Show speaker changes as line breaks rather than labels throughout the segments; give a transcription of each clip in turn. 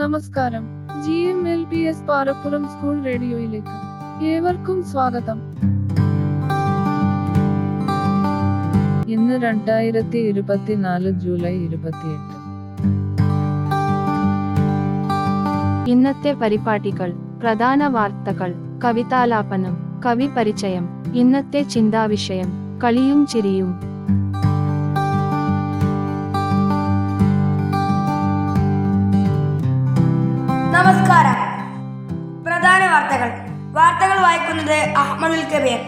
നമസ്കാരം. GMLPS പാറപ്പുറം school റേഡിയോയിലേക്ക് ഏവർക്കും സ്വാഗതം. ഇന്ന് 2024 ജൂലൈ 28.
ഇന്നത്തെ പരിപാടികൾ: പ്രധാന വാർത്തകൾ, കവിതാലാപനം, കവി പരിചയം, ഇന്നത്തെ ചിന്താവിഷയം, കളിയും ചിരിയും.
നമസ്കാരം. പ്രധാന വാർത്തകൾ വായിക്കുന്നത് അഹമ്മദുൽ കബീർ.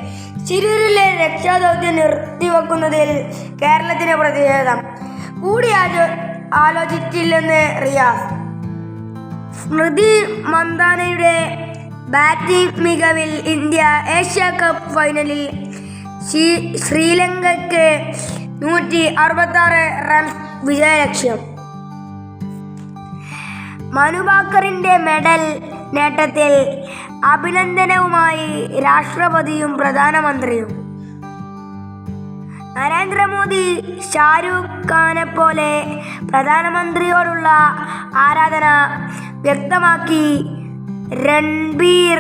ശിരൂരിലെ രക്ഷാദൗത്യം നിർത്തിവെക്കുന്നതിൽ കേരളത്തിന് പ്രതിഷേധം. കൂടി ആലോചിച്ചില്ലെന്ന് റിയാസ്. സ്മൃതി മന്ദാനയുടെ ബാറ്റിംഗ് മികവിൽ ഇന്ത്യ ഏഷ്യ കപ്പ് ഫൈനലിൽ. ശ്രീലങ്കയ്ക്ക് 166 റൺസ് വിജയലക്ഷ്യം. മനുഭാക്കറിന്റെ മെഡൽ നേട്ടത്തിൽ അഭിനന്ദനവുമായി രാഷ്ട്രപതിയും പ്രധാനമന്ത്രിയും. നരേന്ദ്രമോദി ഷാരൂഖ് ഖാനെ പോലെ പ്രധാനമന്ത്രിയോടുള്ള ആരാധന വ്യക്തമാക്കി രൺബീർ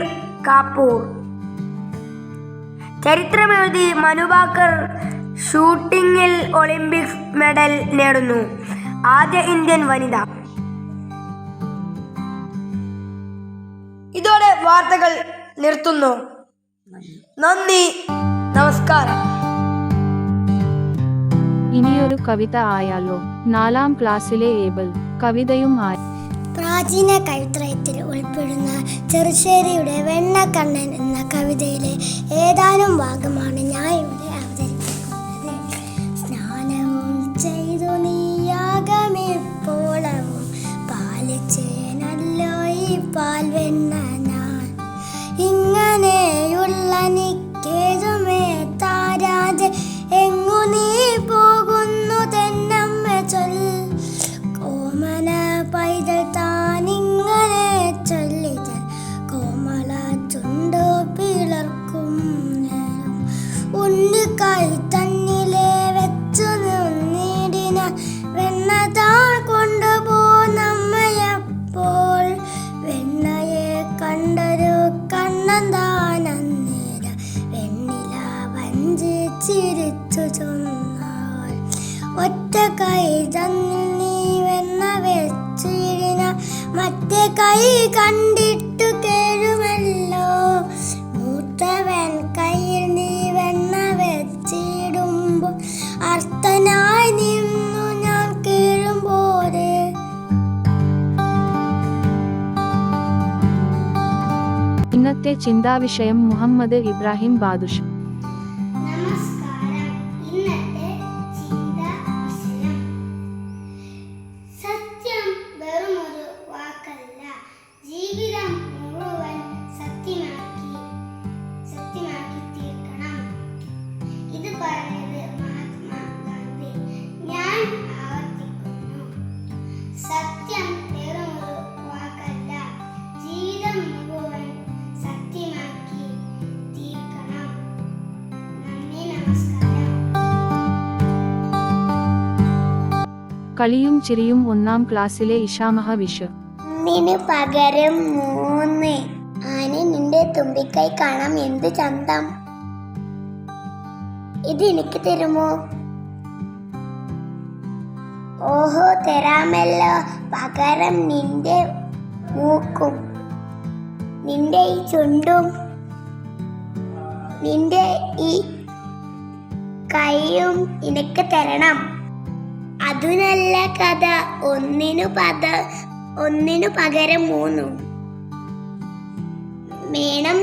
കപൂർ. ചരിത്രമെഴുതി മനുഭാക്കർ ഷൂട്ടിങ്ങിൽ ഒളിമ്പിക്സ് മെഡൽ നേടുന്നു. ആദ്യ ഇന്ത്യൻ വനിത. ഇതോടെ വാർത്തകൾ നിർത്തുന്നു. നന്ദി, നമസ്കാരം.
ഇനിയൊരു കവിത ആയാലോ? 4ാം ക്ലാസ്സിലെ ഏബൽ കവിതയും ആയി.
പ്രാചീന കവിത്രയത്തിൽ ഉൾപ്പെടുന്ന ചെറുശ്ശേരിയുടെ വെണ്ണക്കണ്ണൻ എന്ന കവിതയിലെ ഏതാനും ഭാഗമാണ് ഞാൻ ഇവിടെ അവതരിപ്പിക്കുന്നത്. സ്നാനവും ചെയ്തു നീയാകമിപ്പോളവും പാലിച്ചേനല്ലോ ഈ പാൽവെണ്ണ ഞാൻ. ഇങ്ങനെയുള്ള നിക്കേതുമേ താരാജ് എങ്ങു നീ പോകുന്നു തെന്നമ്മ ചൊൽ. കോമല പൈതൽ താനിങ്ങനെ ചൊല്ലിതൽ കോമള ചുണ്ടു പിളർക്കും നേരം. ഉണ്ണിക്കായി തന്നിലെ വെച്ചു നിന്നിടിന വെണ്ണ താൻ കൊണ്ടുപോന്നമ്മയപ്പോൾ. വെണ്ണയെ കണ്ടൊരു കണ്ണൻ താനന്നേര വെണ്ണില വഞ്ചി ചിരിച്ചു ചൊന്നാൾ. ഒറ്റ കൈ തന്നിൽ നീ വെണ്ണ വെച്ചിടിന മറ്റേ കൈ കണ്ടിട്ടു കേഴുമല്ലോ. മൂത്തവൻ കയ്യിൽ നീ വെണ്ണ വെച്ചിടുമ്പോൾ അർത്ഥനായി നിന്നു ഞാൻ കേഴുമ്പോരെ.
ഇന്നത്തെ ചിന്താവിഷയം മുഹമ്മദ് ഇബ്രാഹിം ബാദുഷ.
നമസ്കാരം. ഇന്നത്തെ ചിന്താവിഷയം: സത്യം വെറുമൊരു വാക്കല്ല, ജീവിതം മുഴുവൻ സത്യമാക്കി തീർക്കണം. ഇത് പറഞ്ഞത് മഹാത്മാഗാന്ധി. ഞാൻ ആവർത്തിക്കുന്നു: സത്യം വെറുമൊരു വാക്കല്ല, ജീവിതം മുഴുവൻ സത്യമാക്കി തീർക്കണം. നന്ദി, നമസ്കാരം.
കളിയും ചിരിയും 1ാം ക്ലാസ്സിലെ ഇഷാമഹ വിഷു.
1 പകരം 3. ആനി നിന്റെ തുമ്പിക്കൈ കാണാം എന്ത് ചന്തം. ഇത് എനിക്ക് തരുമോ? ഓഹോ, തരാമല്ലോ. പകരം നിന്റെ മൂക്കും നിന്റെ ഈ ചുണ്ടും നിന്റെ ഈ കൈയും എനിക്ക് തരണം. അതു നല്ല കഥ. 1 പകരം 3. വേണം.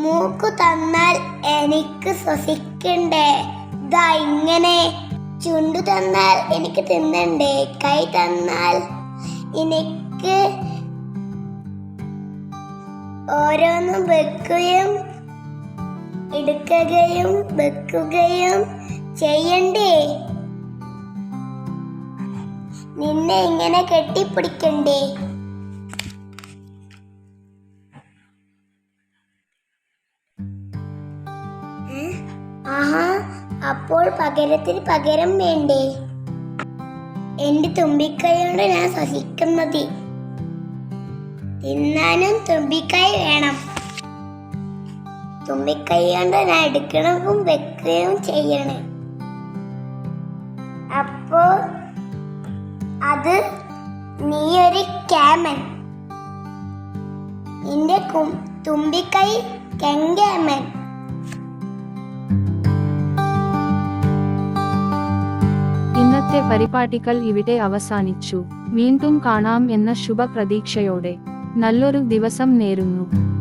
മൂക്കു തന്നാൽ എനിക്ക് ശ്വസിക്കണ്ടേ? ദാ ഇങ്ങനെ. ചുണ്ടു തന്നാൽ എനിക്ക് തിന്നണ്ടേ? കൈ തന്നാൽ എനിക്ക് ഓരോന്നും വെക്കുകയും എടുക്കുകയും വെക്കുകയും ചെയ്യണ്ടേ? നിന്നെ ഇങ്ങനെ കെട്ടിപ്പിടിക്കണ്ടേ? ആഹാ, അപ്പോൾ പകരത്തിന് പകരം വേണ്ടേ? എന്റെ തുമ്പിക്കൈ കൊണ്ട് ഞാൻ ശ്വസിക്കുന്നത്. തിന്നാനും തുമ്പിക്കൈ വേണം. തുമ്പിക്കൈ കൊണ്ട് ഞാൻ എടുക്കണതും വെക്കുകയും ചെയ്യണേ. അപ്പോ അത് നീ ഒരു ക്യാമൻ. നിന്റെ തുമ്പിക്കൈ കെങ്കേമൻ.
ഇന്നത്തെ പരിപാടികൾ ഇവിടെ അവസാനിച്ചു. വീണ്ടും കാണാം എന്ന ശുഭപ്രതീക്ഷയോടെ നല്ലൊരു ദിവസം നേരുന്നു.